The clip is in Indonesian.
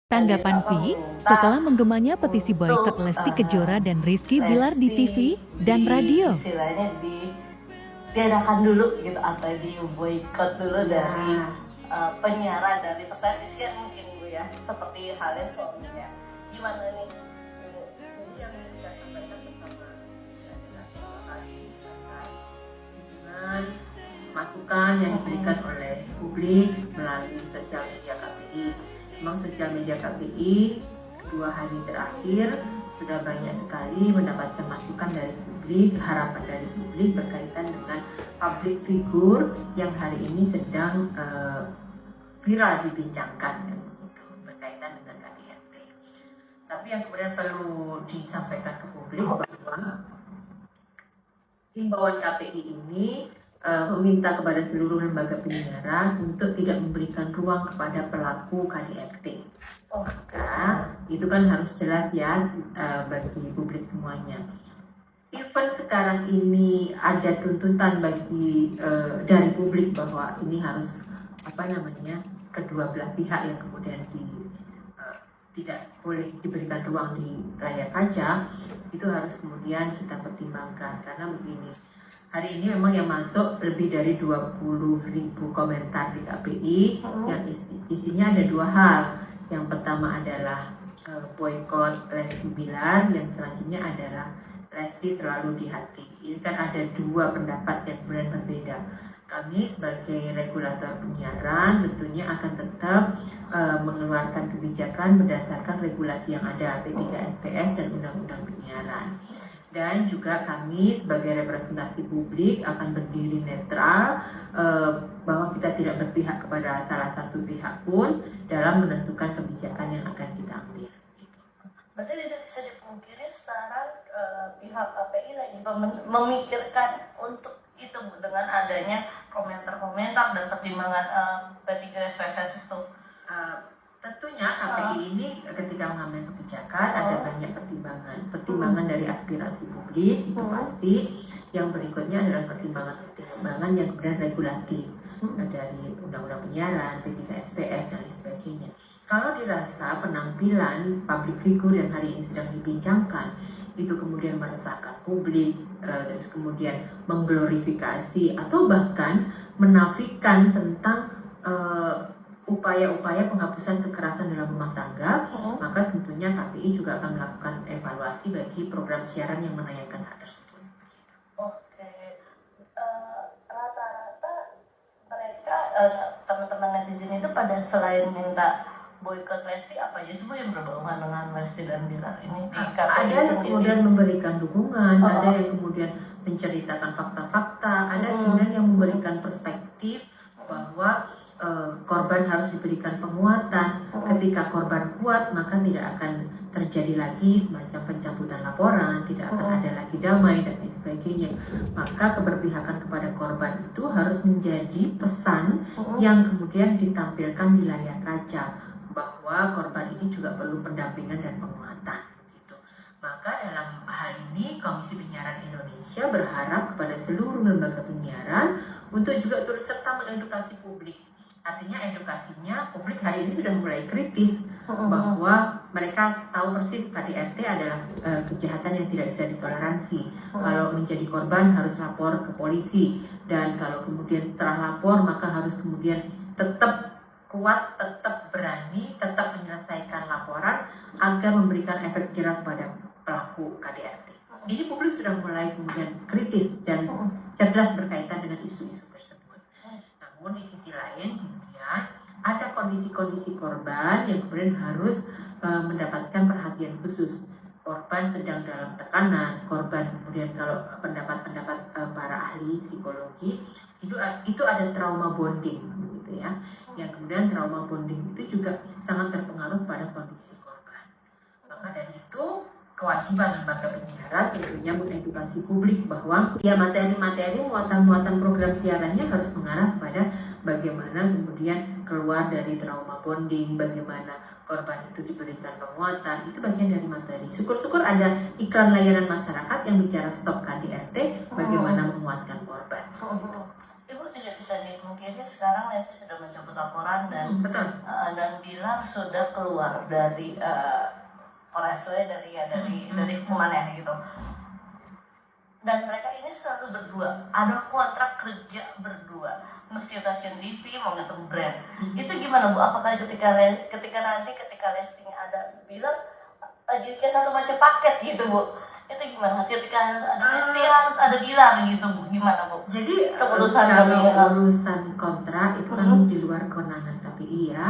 Tanggapan V, setelah menggemanya petisi boykot Lesti Kejora dan Rizky Bilar di TV dan radio. Istilahnya ditiadakan dulu gitu, atau di boykot dulu dari penyiaran, dari pertelevisian mungkin Bu ya, seperti halnya suaminya. Gimana nih? Ini yang kita sampaikan bersama dengan masukan yang diberikan oleh publik melalui sosial media KPI. Memang sosial media KPI 2 hari terakhir sudah banyak sekali mendapatkan masukan dari publik, harapan dari publik berkaitan dengan public figure yang hari ini sedang viral dibincangkan berkaitan dengan KDRT. Tapi yang kemudian perlu disampaikan ke publik bahwa himbauan KPI ini meminta kepada seluruh lembaga penyiaran untuk tidak memberikan ruang kepada pelaku KDRT. Maka itu kan harus jelas ya bagi publik semuanya. Even sekarang ini ada tuntutan bagi dari publik bahwa ini harus kedua belah pihak yang kemudian tidak boleh diberikan ruang di layar kaca, itu harus kemudian kita pertimbangkan karena begini. Hari ini memang yang masuk lebih dari 20.000 komentar di KPI yang isinya ada 2 hal. Yang pertama adalah boykot Lesti Bilar, yang selanjutnya adalah Lesti selalu di hati. Ini kan ada 2 pendapat yang kemudian berbeda. Kami sebagai regulator penyiaran tentunya akan tetap mengeluarkan kebijakan berdasarkan regulasi yang ada, P3SPS dan Undang-Undang Penyiaran. Dan juga kami sebagai representasi publik akan berdiri netral, bahwa kita tidak berpihak kepada salah satu pihak pun dalam menentukan kebijakan yang akan kita ambil. Berarti tidak bisa dipungkiri sekarang pihak KPI lagi memikirkan untuk itu dengan adanya komentar-komentar dan pertimbangan P3SPS itu. Tentunya KPI ini ketika mengambil kebijakan ada banyak pertimbangan dari aspirasi publik itu pasti. Yang berikutnya adalah pertimbangan yang kemudian regulatif dari Undang-Undang Penyiaran, P3SPS dan lain sebagainya. Kalau dirasa penampilan public figure yang hari ini sedang dibincangkan itu kemudian meresahkan publik, terus kemudian mengglorifikasi atau bahkan menafikan tentang upaya-upaya penghapusan kekerasan dalam rumah tangga, maka tentunya KPI juga akan melakukan evaluasi bagi program siaran yang menayangkan hal tersebut. Oke, rata-rata mereka teman-teman netizen itu pada selain minta boykot Lesti, apa aja sih Bu yang berhubungan dengan Lesti dan Bilar ini di KPI ada yang kemudian memberikan dukungan, ada yang kemudian menceritakan fakta-fakta, ada kemudian yang memberikan perspektif bahwa korban harus diberikan penguatan. Ketika korban kuat, maka tidak akan terjadi lagi semacam pencabutan laporan, tidak akan ada lagi damai dan lain sebagainya. Maka keberpihakan kepada korban itu harus menjadi pesan yang kemudian ditampilkan di layar kaca, bahwa korban ini juga perlu pendampingan dan penguatan. Gitu. Maka dalam hal ini Komisi Penyiaran Indonesia berharap kepada seluruh lembaga penyiaran untuk juga turut serta mengedukasi publik. Artinya edukasinya publik hari ini sudah mulai kritis bahwa mereka tahu persis KDRT adalah kejahatan yang tidak bisa ditoleransi. Kalau menjadi korban harus lapor ke polisi, dan kalau kemudian setelah lapor maka harus kemudian tetap kuat, tetap berani, tetap menyelesaikan laporan agar memberikan efek jerah kepada pelaku KDRT. Jadi publik sudah mulai kemudian kritis dan cerdas berkaitan dengan isu-isu tersebut. Namun di sisi lain kemudian ada kondisi-kondisi korban yang kemudian harus mendapatkan perhatian khusus. Korban sedang dalam tekanan, korban kemudian kalau pendapat-pendapat para ahli psikologi itu ada trauma bonding gitu ya. Yang kemudian trauma bonding itu juga sangat berpengaruh pada kondisi korban. Maka dari itu kewajiban lembaga penyiaran tentunya mengedukasi publik bahwa ya materi-materi muatan-muatan program siarannya harus mengarah kepada bagaimana kemudian keluar dari trauma bonding, bagaimana korban itu diberikan penguatan, itu bagian dari materi. Syukur-syukur ada iklan layanan masyarakat yang bicara stop KDRT, bagaimana menguatkan korban. Ibu tidak bisa dipungkiri sekarang Lesti sudah mencabut laporan dan Betul. dan Bilar sudah keluar dari dari hukumannya gitu. Dan mereka ini selalu berdua, ada kontrak kerja berdua, mesti stasiun TV mau ngetemu brand. Itu gimana Bu? Apakah ketika Lesti ada Bilar jadi kayak satu macam paket gitu Bu? Itu gimana? Ketika ada Lesti harus ada Bilar gitu Bu? Gimana Bu? Jadi Keputusan kalau kami, urusan kontrak itu kan di luar kewenangan KPI ya.